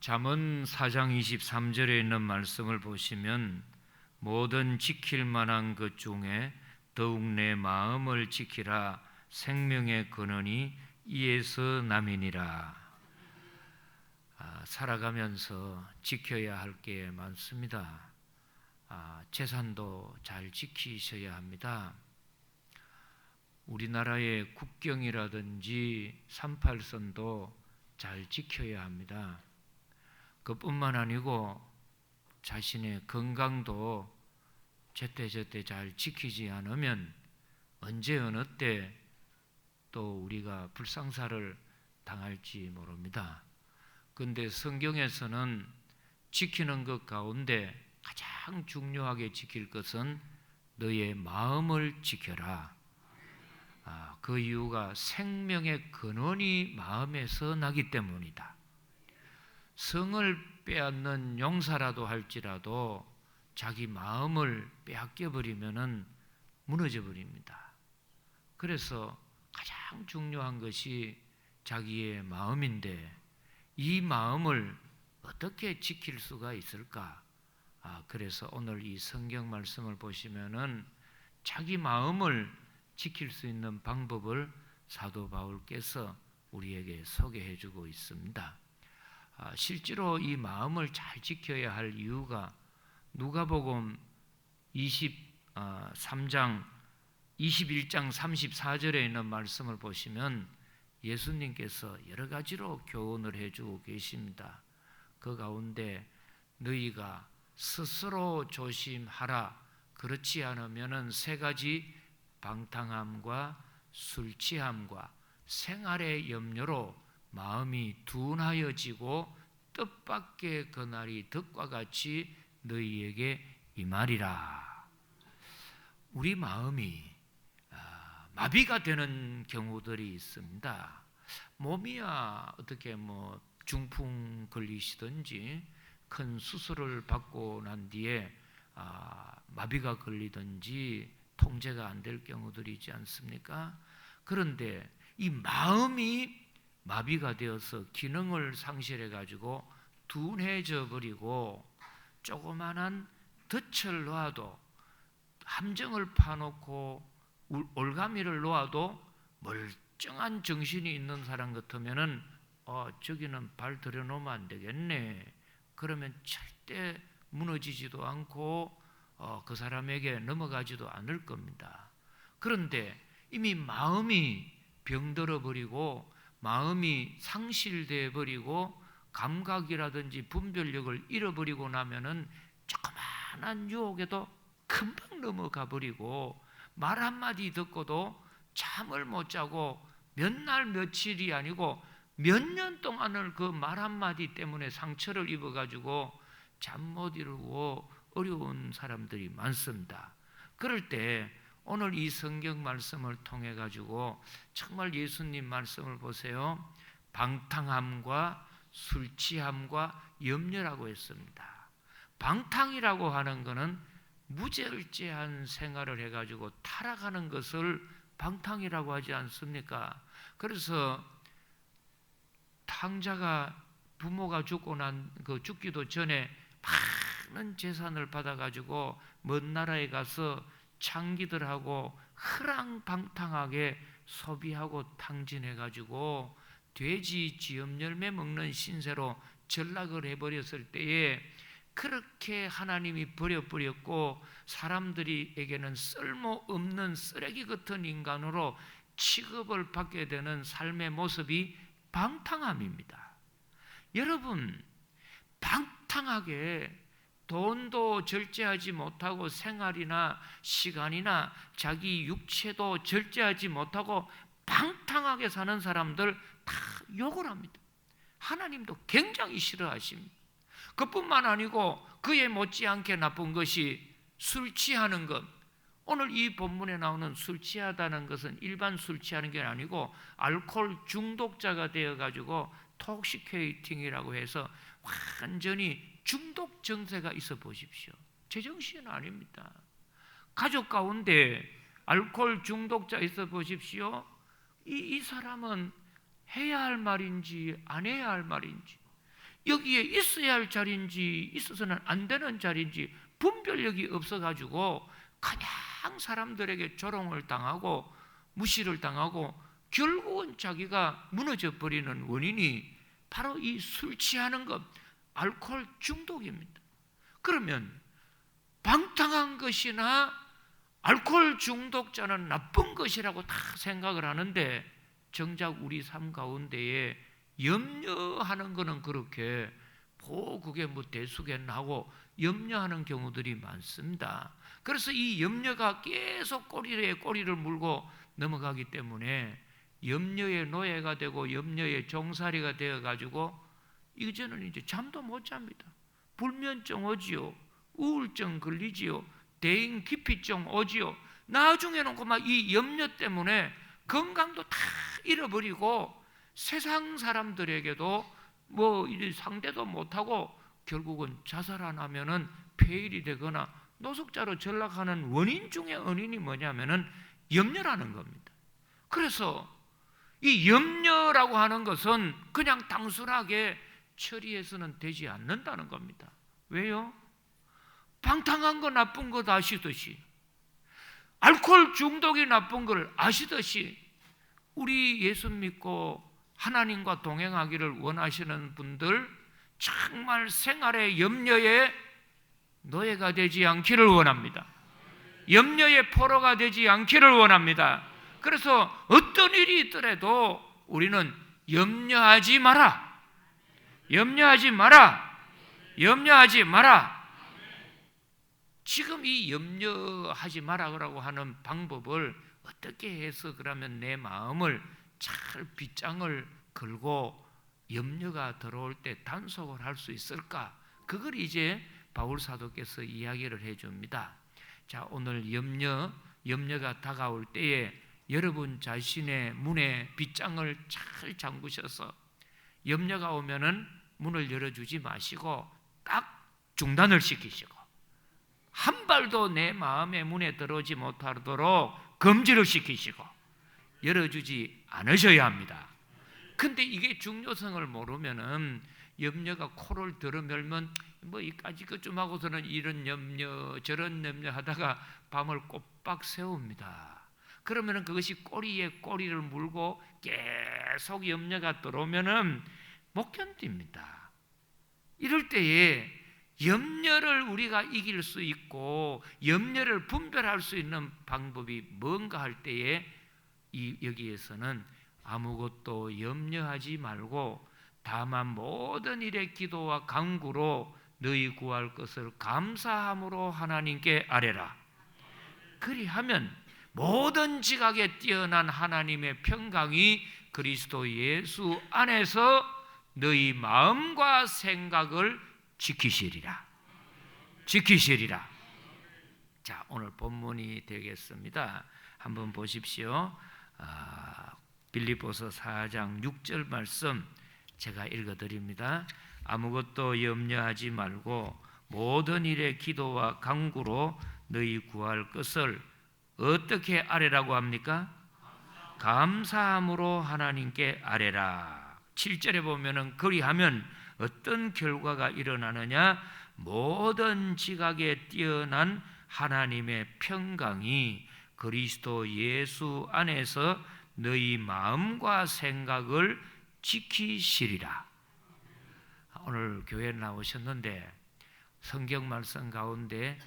잠언 4장 23절에 있는 말씀을 보시면 모든 지킬 만한 것 중에 더욱 내 마음을 지키라 생명의 근원이 이에서 남이니라. 살아가면서 지켜야 할 게 많습니다. 재산도 잘 지키셔야 합니다. 우리나라의 국경이라든지 38선도 잘 지켜야 합니다. 그뿐만 아니고 자신의 건강도 제때제때 잘 지키지 않으면 언제 어느 때 또 우리가 불상사를 당할지 모릅니다. 그런데 성경에서는 지키는 것 가운데 가장 중요하게 지킬 것은 너의 마음을 지켜라. 그 이유가 생명의 근원이 마음에서 나기 때문이다. 성을 빼앗는 용사라도 할지라도 자기 마음을 빼앗겨 버리면은 무너져 버립니다. 그래서 가장 중요한 것이 자기의 마음인데 이 마음을 어떻게 지킬 수가 있을까? 그래서 오늘 이 성경 말씀을 보시면은 자기 마음을 지킬 수 있는 방법을 사도 바울께서 우리에게 소개해 주고 있습니다. 실제로 이 마음을 잘 지켜야 할 이유가 누가복음 23장 21장 34절에 있는 말씀을 보시면 예수님께서 여러 가지로 교훈을 해주고 계십니다. 그 가운데 너희가 스스로 조심하라. 그렇지 않으면 세 가지 방탕함과 술 취함과 생활의 염려로 마음이 둔하여지고 뜻밖의 그날이 덕과 같이 너희에게 임하리라. 우리 마음이 마비가 되는 경우들이 있습니다. 몸이야 어떻게 중풍 걸리시든지 큰 수술을 받고 난 뒤에 마비가 걸리든지 통제가 안 될 경우들이 있지 않습니까? 그런데 이 마음이 마비가 되어서 기능을 상실해 가지고 둔해져 버리고 조그만한 덫을 놓아도 함정을 파놓고 올가미를 놓아도 멀쩡한 정신이 있는 사람 같으면은 저기는 발 들여놓으면 안 되겠네. 그러면 절대 무너지지도 않고 그 사람에게 넘어가지도 않을 겁니다. 그런데 이미 마음이 병들어 버리고 마음이 상실돼 버리고 감각이라든지 분별력을 잃어버리고 나면은 조그만한 유혹에도 금방 넘어가 버리고 말 한마디 듣고도 잠을 못 자고 몇 날 며칠이 아니고 몇 년 동안을 그 말 한마디 때문에 상처를 입어가지고 잠 못 이루고 어려운 사람들이 많습니다. 그럴 때 오늘 이 성경 말씀을 통해 가지고 정말 예수님 말씀을 보세요. 방탕함과 술 취함과 염려라고 했습니다. 방탕이라고 하는 것은 무절제한 생활을 해가지고 타락하는 것을 방탕이라고 하지 않습니까? 그래서 탕자가 부모가 죽기도 전에 많은 재산을 받아가지고 먼 나라에 가서 창기들하고 허랑방탕하게 소비하고 탕진해가지고 돼지 쥐염열매 먹는 신세로 전락을 해버렸을 때에 그렇게 하나님이 버려버렸고 사람들에게는 쓸모없는 쓰레기 같은 인간으로 취급을 받게 되는 삶의 모습이 방탕함입니다. 여러분, 방탕하게 돈도 절제하지 못하고 생활이나 시간이나 자기 육체도 절제하지 못하고 방탕하게 사는 사람들 다 욕을 합니다. 하나님도 굉장히 싫어하십니다. 그뿐만 아니고 그에 못지않게 나쁜 것이 술 취하는 것. 오늘 이 본문에 나오는 술 취하다는 것은 일반 술 취하는 게 아니고 알코올 중독자가 되어가지고 톡시케이팅이라고 해서 완전히 중독 증세가 있어 보십시오. 제정신은 아닙니다. 가족 가운데 알코올 중독자 있어 보십시오. 이 사람은 해야 할 말인지 안 해야 할 말인지 여기에 있어야 할 자리인지 있어서는 안 되는 자리인지 분별력이 없어가지고 그냥 사람들에게 조롱을 당하고 무시를 당하고 결국은 자기가 무너져 버리는 원인이 바로 이 술 취하는 것, 알코올 중독입니다. 그러면 방탕한 것이나 알코올 중독자는 나쁜 것이라고 다 생각을 하는데 정작 우리 삶 가운데에 염려하는 것은 그렇게 그게 뭐 대수겠나고 염려하는 경우들이 많습니다. 그래서 이 염려가 계속 꼬리에 꼬리를 물고 넘어가기 때문에 염려의 노예가 되고 염려의 종살이가 되어가지고 이제는 이제 잠도 못 잡니다. 불면증 오지요, 우울증 걸리지요, 대인기피증 오지요. 나중에는 그만 이 염려 때문에 건강도 다 잃어버리고 세상 사람들에게도 뭐 상대도 못하고 결국은 자살 안 하면은 폐일이 되거나 노숙자로 전락하는 원인 중에 원인이 뭐냐면은 염려라는 겁니다. 그래서 이 염려라고 하는 것은 그냥 단순하게 처리해서는 되지 않는다는 겁니다. 왜요? 방탕한 거 나쁜 것 아시듯이, 알코올 중독이 나쁜 걸 아시듯이, 우리 예수 믿고 하나님과 동행하기를 원하시는 분들 정말 생활의 염려의 노예가 되지 않기를 원합니다. 염려의 포로가 되지 않기를 원합니다. 그래서 어떤 일이 있더라도 우리는 염려하지 마라, 염려하지 마라, 염려하지 마라. 지금 이 염려하지 마라고 하는 방법을 어떻게 해서 그러면 내 마음을 잘 빗장을 걸고 염려가 들어올 때 단속을 할 수 있을까? 그걸 이제 바울 사도께서 이야기를 해줍니다. 자, 오늘 염려가 다가올 때에 여러분 자신의 문에 빗장을 잘 잠그셔서 염려가 오면은 문을 열어주지 마시고 딱 중단을 시키시고 한 발도 내 마음의 문에 들어오지 못하도록 금지를 시키시고 열어주지 않으셔야 합니다. 근데 이게 중요성을 모르면은 염려가 코를 들어멸면 뭐 이까지 좀 하고서는 이런 염려 저런 염려 하다가 밤을 꼬박 세웁니다. 그러면은 그것이 꼬리에 꼬리를 물고 계속 염려가 들어오면은 못 견딥니다. 이럴 때에 염려를 우리가 이길 수 있고 염려를 분별할 수 있는 방법이 뭔가 할 때에 여기에서는 아무것도 염려하지 말고 다만 모든 일에 기도와 간구로 너희 구할 것을 감사함으로 하나님께 아뢰라. 그리하면 모든 지각에 뛰어난 하나님의 평강이 그리스도 예수 안에서 너희 마음과 생각을 지키시리라. 지키시리라. 자, 오늘 본문이 되겠습니다. 한번 보십시오. 빌립보서 4장 6절 말씀 제가 읽어드립니다. 아무것도 염려하지 말고 모든 일에 기도와 간구로 너희 구할 것을 어떻게 아뢰라고 합니까? 감사함으로 하나님께 아뢰라. 7절에 보면은 그리하면 어떤 결과가 일어나느냐? 모든 지각에 뛰어난 하나님의 평강이 그리스도 예수 안에서 너희 마음과 생각을 지키시리라. 오늘 교회에 나오셨는데 성경 말씀 가운데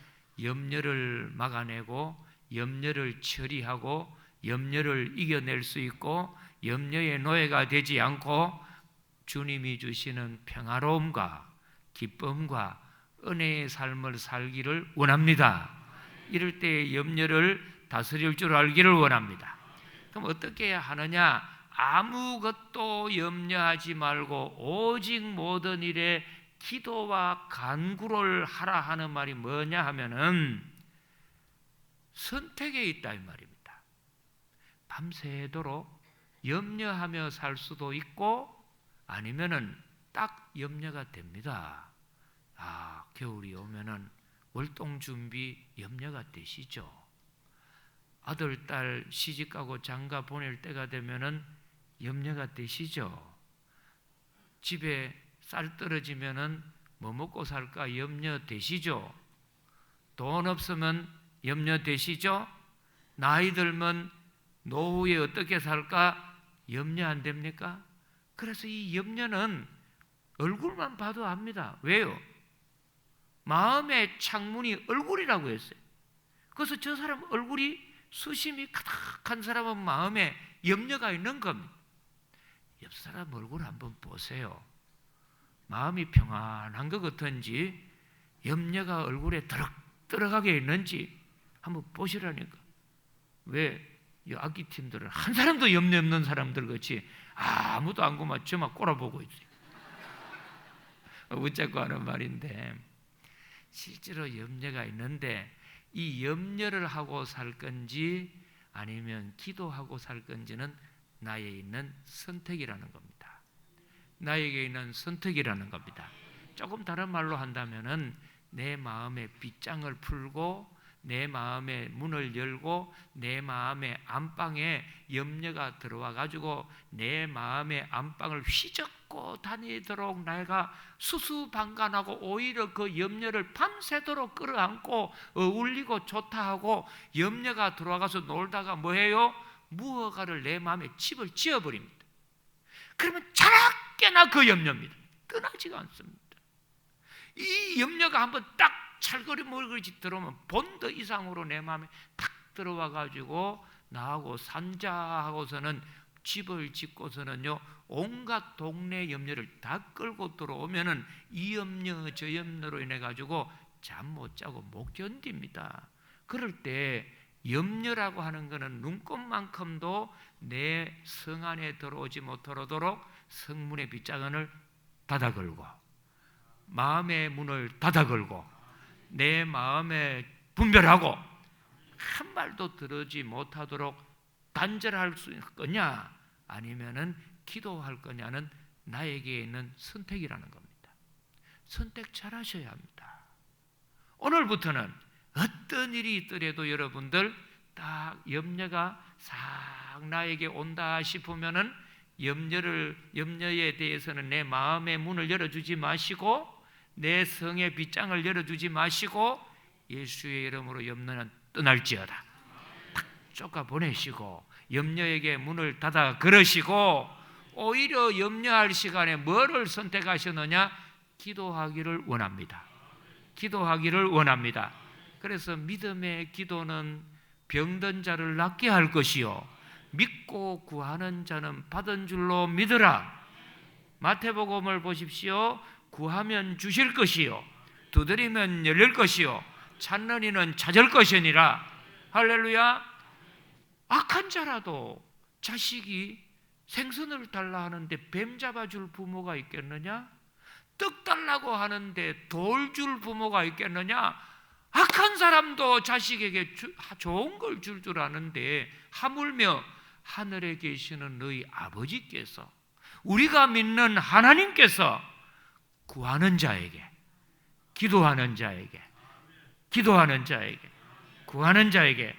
염려를 막아내고 염려를 처리하고 염려를 이겨낼 수 있고 염려의 노예가 되지 않고 주님이 주시는 평화로움과 기쁨과 은혜의 삶을 살기를 원합니다. 이럴 때 염려를 다스릴 줄 알기를 원합니다. 그럼 어떻게 해야 하느냐? 아무것도 염려하지 말고 오직 모든 일에 기도와 간구를 하라 하는 말이 뭐냐 하면은 선택에 있다 이 말입니다. 밤새도록 염려하며 살 수도 있고 아니면은 딱 염려가 됩니다. 겨울이 오면은 월동 준비 염려가 되시죠. 아들, 딸 시집가고 장가 보낼 때가 되면은 염려가 되시죠. 집에 쌀 떨어지면은 뭐 먹고 살까 염려되시죠? 돈 없으면 염려되시죠? 나이 들면 노후에 어떻게 살까 염려 안 됩니까? 그래서 이 염려는 얼굴만 봐도 압니다. 왜요? 마음의 창문이 얼굴이라고 했어요. 그래서 저 사람 얼굴이 수심이 가득한 사람은 마음에 염려가 있는 겁니다. 옆 사람 얼굴 한번 보세요. 마음이 평안한 것 같은지 염려가 얼굴에 들어가게 있는지 한번 보시라니까. 왜 이 악기 팀들은 한 사람도 염려 없는 사람들 같이 아무도 안 고마 저만 꼬라보고 있어요. 웃자고 하는 말인데 실제로 염려가 있는데 이 염려를 하고 살 건지 아니면 기도하고 살 건지는 나에 있는 선택이라는 겁니다. 나에게 있는 선택이라는 겁니다. 조금 다른 말로 한다면은 내 마음의 빗장을 풀고 내 마음의 문을 열고 내 마음의 안방에 염려가 들어와 가지고 내 마음의 안방을 휘젓고 다니도록 내가 수수방관하고 오히려 그 염려를 밤새도록 끌어안고 울리고 좋다 하고 염려가 들어와가서 놀다가 뭐해요? 무언가를 내 마음에 집을 지어버립니다. 그러면 자나깨나 그 염려입니다. 떠나지가 않습니다. 이 염려가 한번 딱 찰거리멀거리 들어오면 본더 이상으로 내 마음에 탁 들어와가지고 나하고 산자하고서는 집을 짓고서는요 온갖 동네 염려를 다 끌고 들어오면은 이 염려 저 염려로 인해 가지고 잠 못 자고 못 견딥니다. 그럴 때 염려라고 하는 것은 눈곱만큼도 내 성 안에 들어오지 못하도록 성문의 빗자간을 닫아 걸고 마음의 문을 닫아 걸고 내 마음에 분별하고 한 말도 들으지 못하도록 단절할 수 있거냐 아니면은 기도할 거냐는 나에게 있는 선택이라는 겁니다. 선택 잘 하셔야 합니다. 오늘부터는 어떤 일이 있더라도 여러분들 딱 염려가 싹 나에게 온다 싶으면은 염려에 대해서는 내 마음의 문을 열어주지 마시고 내 성의 빗장을 열어주지 마시고 예수의 이름으로 염려는 떠날지어다 탁 쫓아 보내시고 염려에게 문을 닫아 걸으시고 오히려 염려할 시간에 뭐를 선택하셨느냐? 기도하기를 원합니다. 기도하기를 원합니다. 그래서 믿음의 기도는 병든 자를 낫게 할 것이요 믿고 구하는 자는 받은 줄로 믿으라. 마태복음을 보십시오. 구하면 주실 것이요 두드리면 열릴 것이요 찾는 이는 찾을 것이니라. 할렐루야. 악한 자라도 자식이 생선을 달라 하는데 뱀 잡아줄 부모가 있겠느냐? 떡 달라고 하는데 돌 줄 부모가 있겠느냐? 악한 사람도 자식에게 좋은 걸 줄 아는데 하물며 하늘에 계시는 너희 아버지께서 우리가 믿는 하나님께서 구하는 자에게 기도하는 자에게 구하는 자에게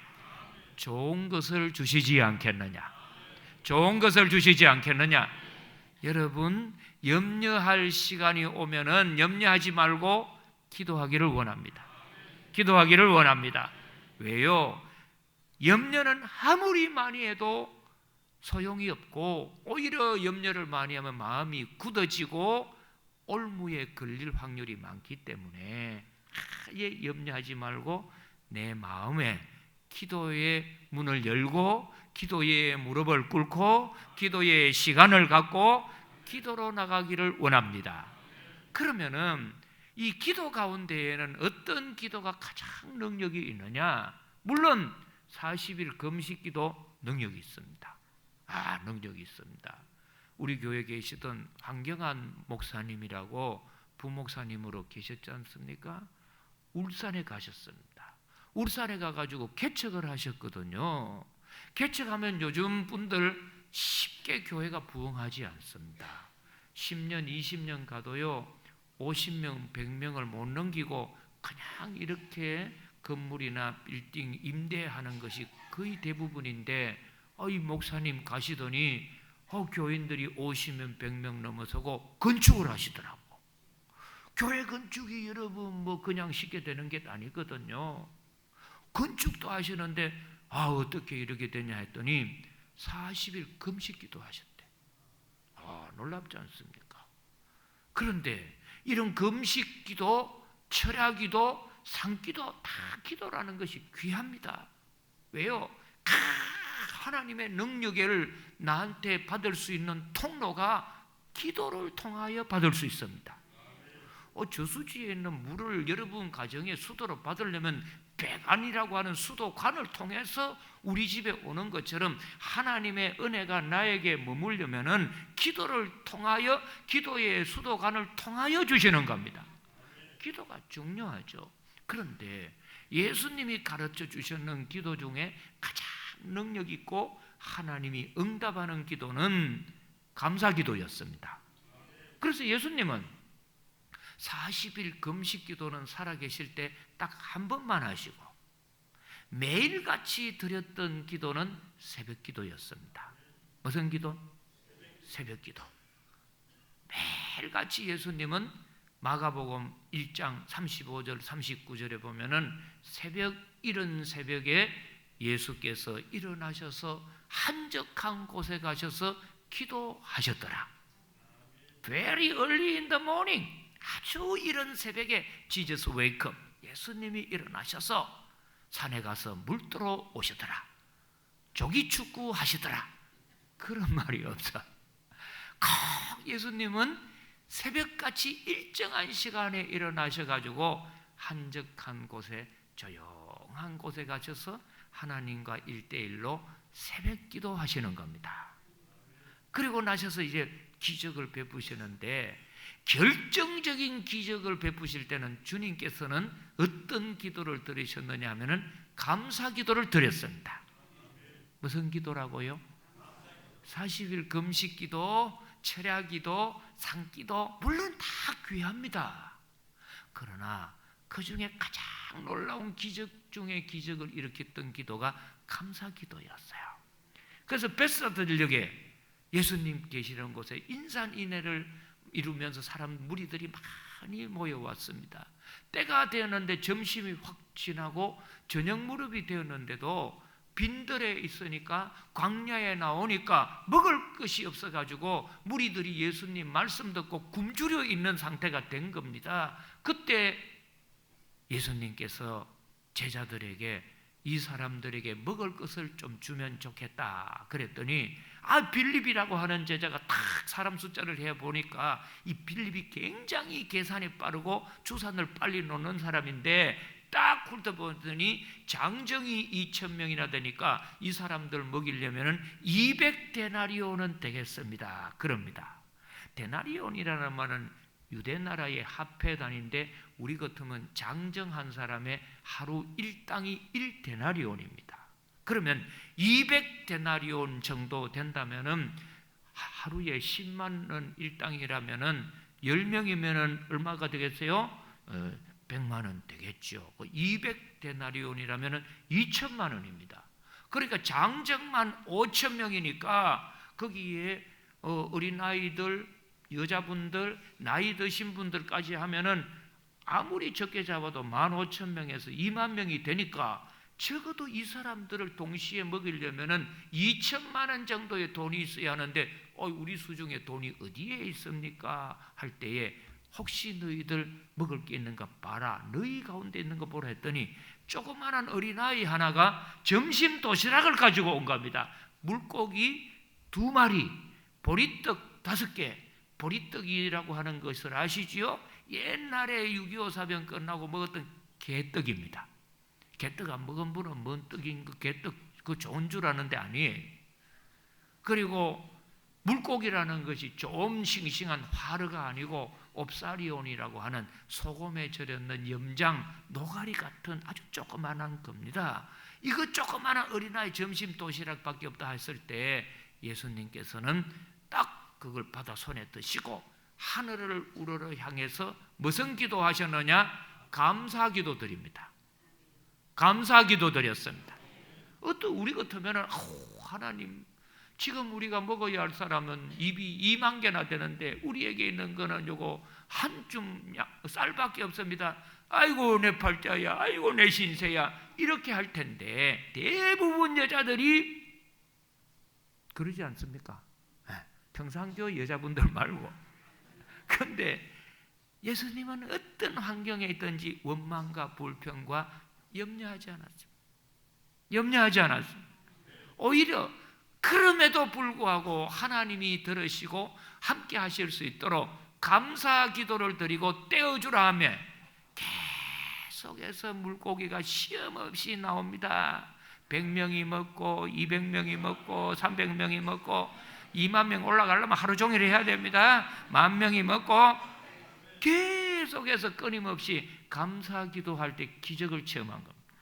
좋은 것을 주시지 않겠느냐? 좋은 것을 주시지 않겠느냐? 여러분 염려할 시간이 오면은 염려하지 말고 기도하기를 원합니다. 기도하기를 원합니다. 왜요? 염려는 아무리 많이 해도 소용이 없고 오히려 염려를 많이 하면 마음이 굳어지고 올무에 걸릴 확률이 많기 때문에 아예 염려하지 말고 내 마음에 기도의 문을 열고 기도의 무릎을 꿇고 기도의 시간을 갖고 기도로 나가기를 원합니다. 그러면은 이 기도 가운데에는 어떤 기도가 가장 능력이 있느냐? 물론 40일 금식기도 능력이 있습니다. 능력이 있습니다. 우리 교회에 계시던 황경한 목사님이라고 부목사님으로 계셨지 않습니까? 울산에 가셨습니다. 울산에 가가지고 개척을 하셨거든요. 개척하면 요즘 분들 쉽게 교회가 부흥하지 않습니다. 10년, 20년 가도요 50명, 100명을 못 넘기고 그냥 이렇게 건물이나 빌딩 임대하는 것이 거의 대부분인데 이 목사님 가시더니 교인들이 50명, 100명 넘어서고 건축을 하시더라고. 교회 건축이 여러분 뭐 그냥 쉽게 되는 게 아니거든요. 건축도 하시는데 어떻게 이렇게 되냐 했더니 40일 금식기도 하셨대. 놀랍지 않습니까? 그런데 이런 금식기도, 철야기도, 산기도 다 기도라는 것이 귀합니다. 왜요? 하나님의 능력을 나한테 받을 수 있는 통로가 기도를 통하여 받을 수 있습니다. 저수지에 있는 물을 여러분 가정에 수도로 받으려면 배관이라고 하는 수도관을 통해서 우리 집에 오는 것처럼 하나님의 은혜가 나에게 머물려면은 기도를 통하여, 기도의 수도관을 통하여 주시는 겁니다. 기도가 중요하죠. 그런데 예수님이 가르쳐 주셨는 기도 중에 가장 능력 있고 하나님이 응답하는 기도는 감사기도였습니다. 그래서 예수님은 40일 금식 기도는 살아계실 때 딱 한 번만 하시고 매일같이 드렸던 기도는 새벽 기도였습니다. 무슨 기도? 새벽 기도. 매일같이 예수님은 마가복음 1장 35절 39절에 보면은 이른 새벽에 예수께서 일어나셔서 한적한 곳에 가셔서 기도하셨더라. Very early in the morning, 아주 이른 새벽에 Jesus wake up, 예수님이 일어나셔서 산에 가서 물들어 오시더라. 조기 축구 하시더라. 그런 말이 없어. 예수님은 새벽같이 일정한 시간에 일어나셔가지고 한적한 곳에, 조용한 곳에 가셔서 하나님과 1대1로 새벽 기도 하시는 겁니다. 그리고 나셔서 이제 기적을 베푸시는데, 결정적인 기적을 베푸실 때는 주님께서는 어떤 기도를 드리셨느냐 하면은 감사 기도를 드렸습니다. 무슨 기도라고요? 40일 금식 기도, 철야 기도, 산 기도, 물론 다 귀합니다. 그러나 그 중에 가장 놀라운 기적 중에 기적을 일으켰던 기도가 감사 기도였어요. 그래서 베스다 들녘에 예수님 계시는 곳에 인산인해를 이루면서 무리들이 많이 모여왔습니다. 때가 되었는데 점심이 확 지나고 저녁 무렵이 되었는데도 빈들에 있으니까, 광야에 나오니까 먹을 것이 없어가지고 무리들이 예수님 말씀 듣고 굶주려 있는 상태가 된 겁니다. 그때 예수님께서 제자들에게 이 사람들에게 먹을 것을 좀 주면 좋겠다 그랬더니, 빌립이라고 하는 제자가 딱 사람 숫자를 해보니까 이 빌립이 굉장히 계산이 빠르고 주산을 빨리 놓는 사람인데, 딱 훑어보더니 장정이 2,000명이나 되니까 이 사람들 먹이려면 200데나리온은 되겠습니다. 그럽니다. 데나리온이라는 말은 유대 나라의 화폐 단위인데, 우리 같으면 장정 한 사람의 하루 일당이 1데나리온입니다. 그러면 200데나리온 정도 된다면은 하루에 10만 원 일당이라면은 10명이면은 얼마가 되겠어요? 100만 원 되겠죠. 200데나리온이라면은 2천만 원입니다. 그러니까 장정만 5천 명이니까 거기에 어린아이들, 여자분들, 나이 드신 분들까지 하면은 아무리 적게 잡아도 15,000명에서 2만 명이 되니까, 적어도 이 사람들을 동시에 먹이려면은 2천만 원 정도의 돈이 있어야 하는데, 우리 수중에 돈이 어디에 있습니까? 할 때에 혹시 너희들 먹을 게 있는가 봐라, 너희 가운데 있는 거 보라 했더니 조그마한 어린아이 하나가 점심 도시락을 가지고 온 겁니다. 물고기 2마리, 보리떡 5개. 보리떡이라고 하는 것을 아시지요? 옛날에 6.25 사변 끝나고 먹었던 개떡입니다. 개떡 안 먹은 분은 뭔 떡인 그 개떡 그 좋은 줄 아는데 아니에요. 그리고 물고기라는 것이 좀 싱싱한 화르가 아니고 옵사리온이라고 하는 소금에 절였는 염장, 노가리 같은 아주 조그만한 겁니다. 이거 조그만한 어린아이 점심 도시락밖에 없다 했을 때 예수님께서는 딱 그걸 받아 손에 드시고 하늘을 우러러 향해서 무슨 기도 하셨느냐? 감사기도 드립니다. 감사기도 드렸습니다. 우리 같으면 하나님 지금 우리가 먹어야 할 사람은 입이 2만 개나 되는데 우리에게 있는 거는 요거 한 줌 쌀밖에 없습니다. 아이고 내 팔자야, 아이고 내 신세야, 이렇게 할 텐데 대부분 여자들이 그러지 않습니까? 평상교 여자분들 말고. 그런데 예수님은 어떤 환경에 있든지 원망과 불평과 염려하지 않았습니다. 염려하지 않았습니다. 오히려 그럼에도 불구하고 하나님이 들으시고 함께 하실 수 있도록 감사 기도를 드리고 떼어주라 하며 계속해서 물고기가 시험없이 나옵니다. 100명이 먹고 200명이 먹고 300명이 먹고 2만 명 올라가려면 하루 종일 해야 됩니다. 10,000명이 먹고 계속해서 끊임없이 감사 기도할 때 기적을 체험한 겁니다.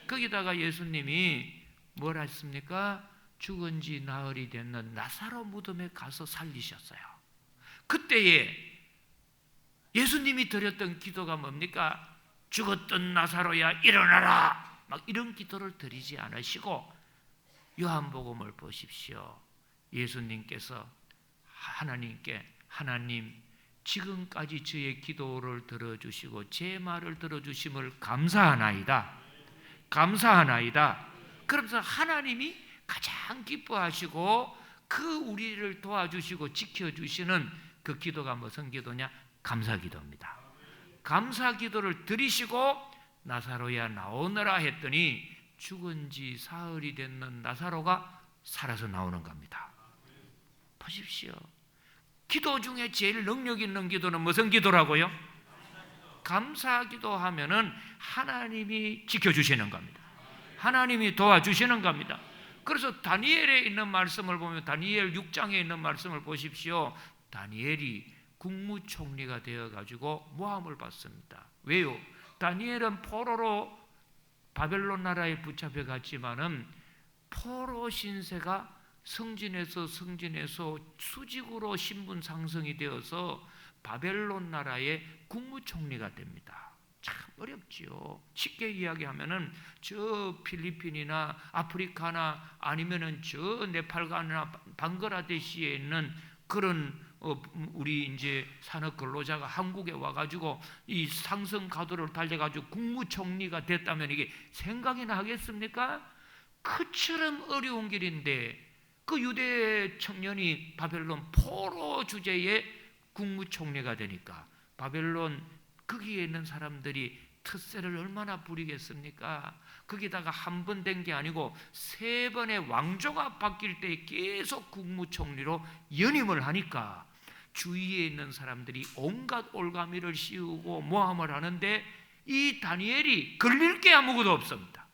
거기다가 예수님이 뭘 했습니까? 죽은 지 나흘이 됐는 나사로 무덤에 가서 살리셨어요. 그때에 예수님이 드렸던 기도가 뭡니까? 죽었던 나사로야 일어나라, 막 이런 기도를 드리지 않으시고 요한복음을 보십시오. 예수님께서 하나님께, 하나님 지금까지 저의 기도를 들어주시고 제 말을 들어주심을 감사하나이다, 감사하나이다. 그러면서 하나님이 가장 기뻐하시고 그 우리를 도와주시고 지켜주시는 그 기도가 무슨 기도냐? 감사기도입니다. 감사기도를 드리시고 나사로야 나오너라 했더니 죽은 지 사흘이 됐는 나사로가 살아서 나오는 겁니다. 보십시오. 기도 중에 제일 능력 있는 기도는 무슨 기도라고요? 감사기도 하면은 하나님이 지켜주시는 겁니다. 하나님이 도와주시는 겁니다. 그래서 다니엘에 있는 말씀을 보면 다니엘 6장에 있는 말씀을 보십시오. 다니엘이 국무총리가 되어가지고 모함을 받습니다. 왜요? 다니엘은 포로로 바벨론 나라에 붙잡혀 갔지만은 포로 신세가 승진해서 수직으로 신분 상승이 되어서 바벨론 나라의 국무총리가 됩니다. 참 어렵지요. 쉽게 이야기하면은 저 필리핀이나 아프리카나 아니면은 저 네팔가나 방글라데시에 있는 그런 우리 이제 산업 근로자가 한국에 와가지고 이 상승 가도를 달려가지고 국무총리가 됐다면 이게 생각이나 하겠습니까? 그처럼 어려운 길인데 그 유대 청년이 바벨론 포로 주제의 국무총리가 되니까 바벨론 거기에 있는 사람들이 텃세를 얼마나 부리겠습니까? 거기다가 한 번 된 게 아니고 3번의 왕조가 바뀔 때 계속 국무총리로 연임을 하니까 주위에 있는 사람들이 온갖 올가미를 씌우고 모함을 하는데 이 다니엘이 걸릴 게 아무것도 없습니다.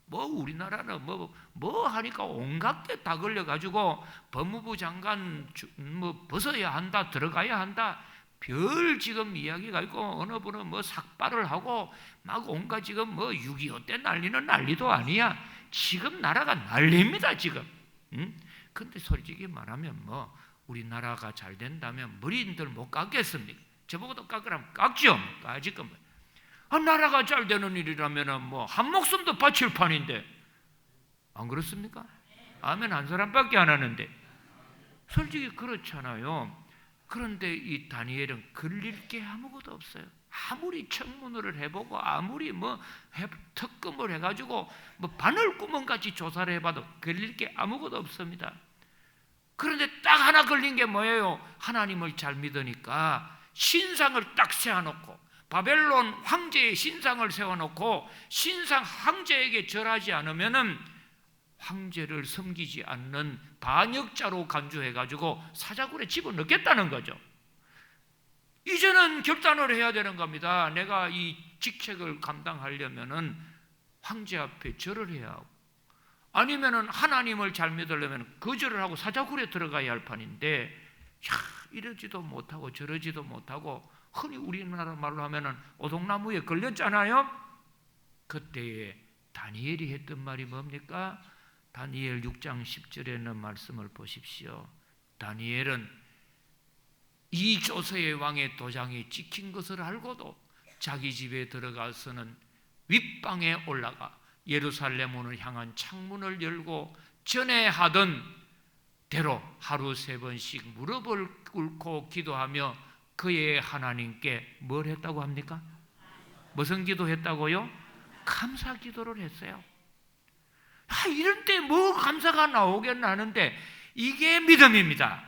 뭐 우리나라는 뭐 하니까 온갖 게 다 걸려가지고 법무부 장관 뭐 벗어야 한다, 들어가야 한다, 별 지금 이야기가 있고 어느 분은 뭐 삭발을 하고 막 온갖 지금 뭐 6.25 때 난리는 난리도 아니야. 지금 나라가 난립니다 지금. 근데 솔직히 말하면 뭐 우리나라가 잘 된다면 머리들 못 깎겠습니까? 저보고도 깎으라면 깎죠. 까짓 건 나라가 잘 되는 일이라면 뭐 한 목숨도 바칠 판인데 안 그렇습니까? 아멘 한 사람밖에 안 하는데 솔직히 그렇잖아요. 그런데 이 다니엘은 걸릴 게 아무것도 없어요. 아무리 청문회를 해보고 아무리 특검을 해가지고 바늘구멍같이 조사를 해봐도 걸릴 게 아무것도 없습니다. 그런데 딱 하나 걸린 게 뭐예요? 하나님을 잘 믿으니까 신상을 딱 세워놓고 바벨론 황제의 신상을 세워놓고 신상 황제에게 절하지 않으면은 황제를 섬기지 않는 반역자로 간주해가지고 사자굴에 집어넣겠다는 거죠. 이제는 결단을 해야 되는 겁니다. 내가 이 직책을 감당하려면은 황제 앞에 절을 해야 하고 아니면은 하나님을 잘 믿으려면 거절을 하고 사자굴에 들어가야 할 판인데 이러지도 못하고 저러지도 못하고 흔히 우리나라 말로 하면은 오동나무에 걸렸잖아요. 그때에 다니엘이 했던 말이 뭡니까? 다니엘 6장 10절에 있는 말씀을 보십시오. 다니엘은 이 조세의 왕의 도장이 찍힌 것을 알고도 자기 집에 들어가서는 윗방에 올라가 예루살렘문을 향한 창문을 열고 전에 하던 대로 하루 3번씩 무릎을 꿇고 기도하며 그의 하나님께 뭘 했다고 합니까? 무슨 기도했다고요? 감사 기도를 했어요. 이런 때 뭐 감사가 나오겠나 하는데 이게 믿음입니다.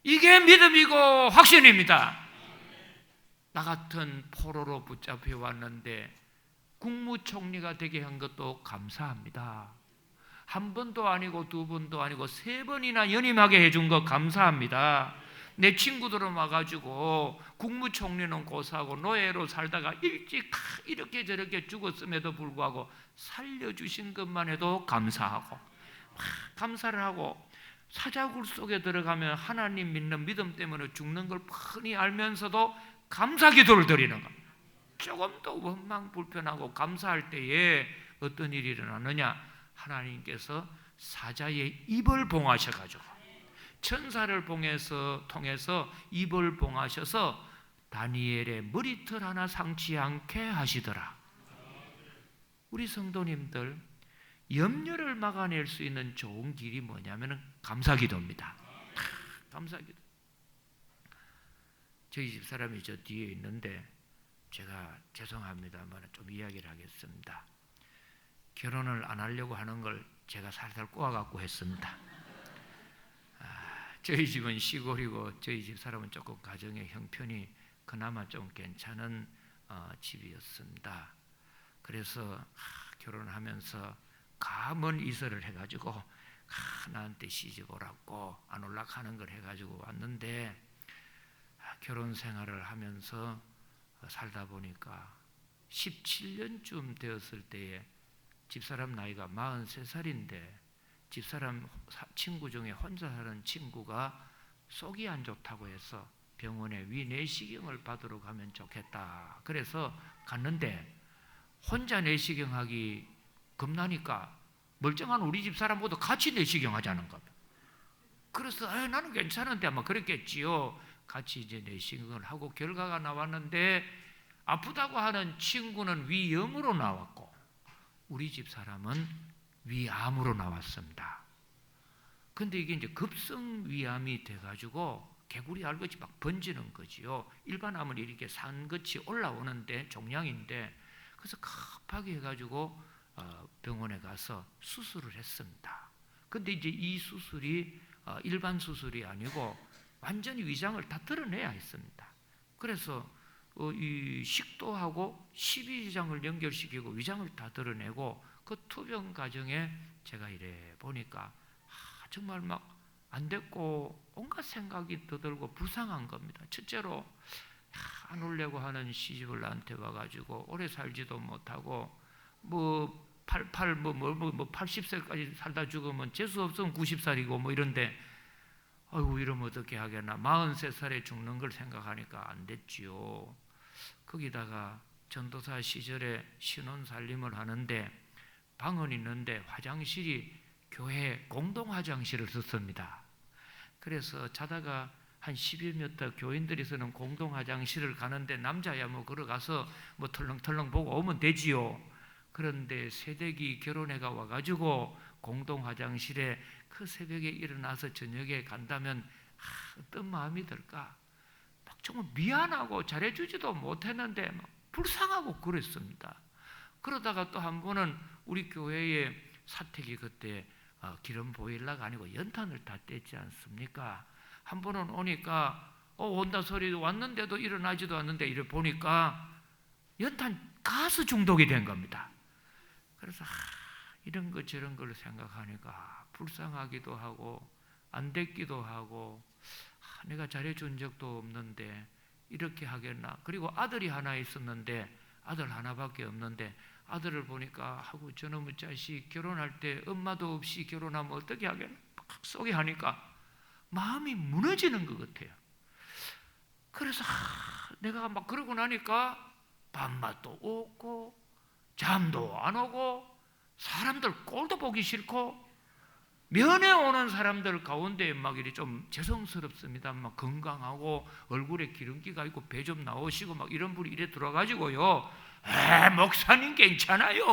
이게 믿음이고 확신입니다. 나 같은 포로로 붙잡혀 왔는데 국무총리가 되게 한 것도 감사합니다. 한 번도 아니고 2번도 아니고 3번이나 연임하게 해준 거 감사합니다. 내 친구들은 와가지고 국무총리는 고사하고 노예로 살다가 일찍 이렇게 저렇게 죽었음에도 불구하고 살려주신 것만 해도 감사하고 감사를 하고 사자굴 속에 들어가면 하나님 믿는 믿음 때문에 죽는 걸 뻔히 알면서도 감사 기도를 드리는 겁니다. 조금 더 원망 불편하고 감사할 때에 어떤 일이 일어나느냐, 하나님께서 사자의 입을 봉하셔가지고 천사를 통해서 입을 봉하셔서 다니엘의 머리털 하나 상치 않게 하시더라. 우리 성도님들, 염려를 막아낼 수 있는 좋은 길이 뭐냐면 감사기도입니다. 감사기도. 저희 집사람이 저 뒤에 있는데 제가 죄송합니다만 좀 이야기를 하겠습니다. 결혼을 안 하려고 하는 걸 제가 살살 꼬아갖고 했습니다. 저희 집은 시골이고 저희 집사람은 조금 가정의 형편이 그나마 좀 괜찮은 집이었습니다. 그래서 결혼하면서 가문 이설을 해가지고 나한테 시집 오라고 안 올락하는 걸 해가지고 왔는데 결혼 생활을 하면서 살다 보니까 17년쯤 되었을 때에 집사람 나이가 43살인데 집사람 친구 중에 혼자 사는 친구가 속이 안 좋다고 해서 병원에 위내시경을 받으러 가면 좋겠다. 그래서 갔는데 혼자 내시경하기 겁나니까 멀쩡한 우리 집사람보다 같이 내시경 하자는 겁니다. 그래서 나는 괜찮은데 아마 그랬겠지요. 같이 이제 내시경을 하고 결과가 나왔는데 아프다고 하는 친구는 위염으로 나왔고 우리 집사람은 위암으로 나왔습니다. 근데 이게 이제 급성위암이 돼가지고 개구리 알같이 막 번지는 거지요. 일반 암은 이렇게 산끝이 올라오는데 종양인데 그래서 급하게 해가지고 병원에 가서 수술을 했습니다. 근데 이제 이 수술이 일반 수술이 아니고 완전히 위장을 다 드러내야 했습니다. 그래서 이 식도하고 십이지장을 연결시키고 위장을 다 드러내고 그 투병 과정에 제가 이래 보니까 정말 막 안 됐고 온갖 생각이 들고 불쌍한 겁니다. 첫째로 안 오려고 하는 시집을 나한테 와가지고 오래 살지도 못하고 80세까지 살다 죽으면 재수 없으면 90살이고 뭐 이런데 아이고 이러면 어떻게 하겠나. 43살에 죽는 걸 생각하니까 안 됐지요. 거기다가 전도사 시절에 신혼 살림을 하는데 방은 있는데 화장실이 교회 공동 화장실을 썼습니다. 그래서 자다가 한 10여 터 교인들이 쓰는 공동 화장실을 가는데 남자야 뭐 걸어가서 뭐 털렁털렁 보고 오면 되지요. 그런데 새댁이 결혼해가 와가지고 공동 화장실에 그 새벽에 일어나서 저녁에 간다면 어떤 마음이 들까? 막 정말 미안하고 잘해주지도 못했는데 막 불쌍하고 그랬습니다. 그러다가 또 한 번은 우리 교회에 사택이 그때 기름 보일러가 아니고 연탄을 다 뗐지 않습니까? 한 번은 오니까 온다 소리 왔는데도 일어나지도 않는데 이래 보니까 연탄 가스 중독이 된 겁니다. 그래서 이런 거 저런 걸 생각하니까 불쌍하기도 하고 안 됐기도 하고 내가 잘해준 적도 없는데 이렇게 하겠나. 그리고 아들이 하나 있었는데 아들 하나밖에 없는데 아들을 보니까 하고 저놈의 자식 결혼할 때 엄마도 없이 결혼하면 어떻게 하겠나 속이 하니까 마음이 무너지는 것 같아요. 그래서 내가 막 그러고 나니까 밥맛도 없고 잠도 안 오고 사람들 꼴도 보기 싫고 면회 오는 사람들 가운데 막 이리 좀 죄송스럽습니다. 막 건강하고 얼굴에 기름기가 있고 배 좀 나오시고 막 이런 분이 이래 들어가지고요. 목사님 괜찮아요.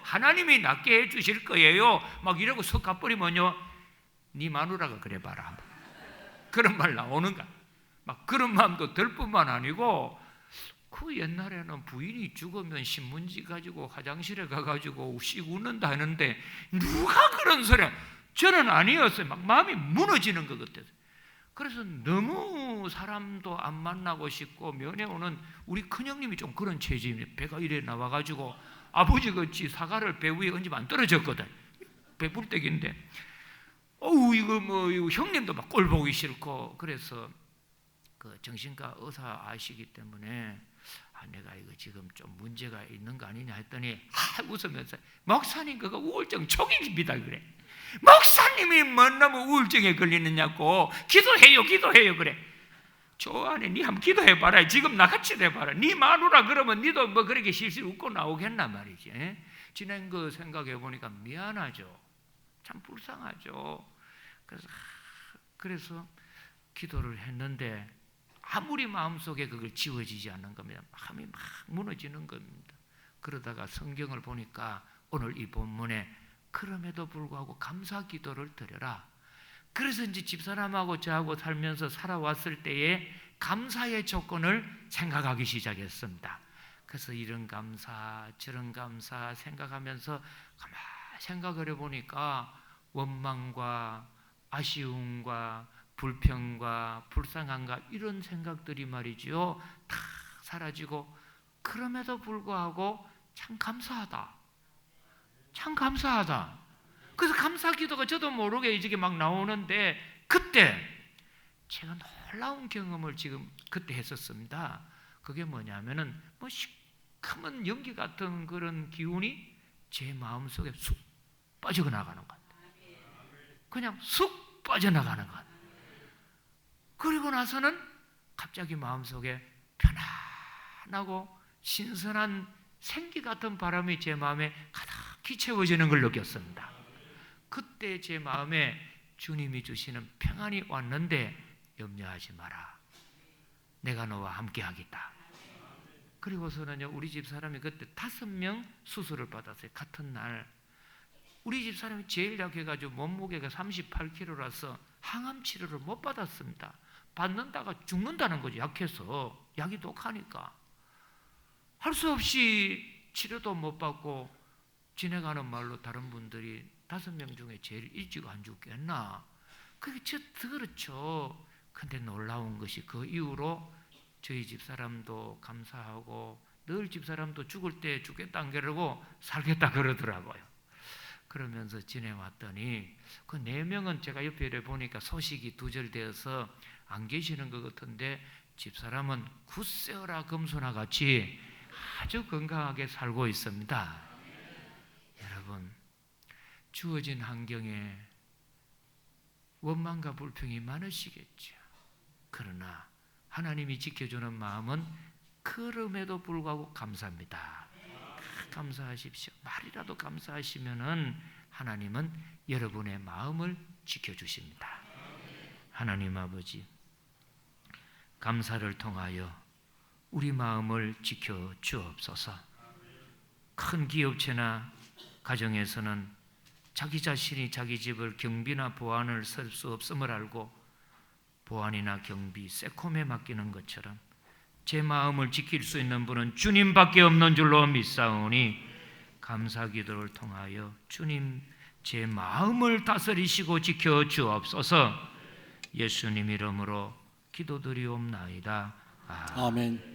하나님이 낫게 해주실 거예요. 막 이러고 석 가버리면요. 네 마누라가 그래봐라. 그런 말 나오는 거야. 막 그런 마음도 들 뿐만 아니고, 그 옛날에는 부인이 죽으면 신문지 가지고 화장실에 가가지고 씩 웃는다 하는데 누가 그런 소리야? 저는 아니었어요. 막 마음이 무너지는 것 같아서. 그래서 너무 사람도 안 만나고 싶고, 면회 오는 우리 큰형님이 좀 그런 체질입니다. 배가 이래 나와가지고 아버지 같이 사과를 배 위에 얹으면 안 떨어졌거든. 배불떡인데, 이거 형님도 막 꼴 보기 싫고. 그래서 그 정신과 의사 아시기 때문에 내가 이거 지금 좀 문제가 있는 거 아니냐 했더니 웃으면서, 목사님 그거 우울증 초기입니다 그래. 목사님이 뭐나무 우울증에 걸리느냐고. 기도해요 그래. 좋아하네. 니 한번 기도해봐라. 지금 나같이 해봐라. 니 마누라 그러면 니도 뭐 그렇게 실실 웃고 나오겠나 말이지. 지난 거 생각해보니까 미안하죠. 참 불쌍하죠. 그래서 기도를 했는데 아무리 마음속에 그걸 지워지지 않는 겁니다. 마음이 막 무너지는 겁니다. 그러다가 성경을 보니까 오늘 이 본문에 그럼에도 불구하고 감사 기도를 드려라. 그래서 이제 집사람하고 저하고 살면서 살아왔을 때에 감사의 조건을 생각하기 시작했습니다. 그래서 이런 감사 저런 감사 생각하면서 가만히 생각을 해보니까 원망과 아쉬움과 불평과 불쌍함과 이런 생각들이 말이죠, 다 사라지고, 그럼에도 불구하고 참 감사하다. 그래서 감사 기도가 저도 모르게 이제 막 나오는데, 그때 제가 놀라운 경험을 지금 그때 했었습니다. 그게 뭐냐면은 시커먼 연기 같은 그런 기운이 제 마음속에 쑥 빠져나가는 것. 그냥 쑥 빠져나가는 것. 그리고 나서는 갑자기 마음속에 편안하고 신선한 생기 같은 바람이 제 마음에 가득히 채워지는 걸 느꼈습니다. 그때 제 마음에 주님이 주시는 평안이 왔는데, 염려하지 마라. 내가 너와 함께 하겠다. 그리고서는요, 우리 집 사람이 그때 5명 수술을 받았어요. 같은 날. 우리 집 사람이 제일 약해가지고 몸무게가 38kg라서 항암 치료를 못 받았습니다. 받는다가 죽는다는 거죠. 약해서. 약이 독하니까. 할 수 없이 치료도 못 받고 지내가는 말로 다른 분들이 5명 중에 제일 일찍 안 죽겠나. 그게 그렇죠. 근데 놀라운 것이 그 이후로 저희 집사람도 감사하고 늘 집사람도 죽을 때 죽겠다 그러고 살겠다 그러더라고요. 그러면서 지내왔더니 그 4명은 제가 옆에 이래 보니까 소식이 두절되어서 안 계시는 것 같은데, 집사람은 굳세어라 금소나 같이 아주 건강하게 살고 있습니다. 여러분, 주어진 환경에 원망과 불평이 많으시겠죠. 그러나 하나님이 지켜주는 마음은 그럼에도 불구하고 감사합니다. 감사하십시오. 말이라도 감사하시면은 하나님은 여러분의 마음을 지켜주십니다. 하나님 아버지, 감사를 통하여 우리 마음을 지켜 주옵소서. 큰 기업체나 가정에서는 자기 자신이 자기 집을 경비나 보안을 쓸 수 없음을 알고 보안이나 경비, 세콤에 맡기는 것처럼 제 마음을 지킬 수 있는 분은 주님밖에 없는 줄로 믿사오니, 감사 기도를 통하여 주님 제 마음을 다스리시고 지켜 주옵소서. 예수님 이름으로 기도드리옵나이다. 아멘.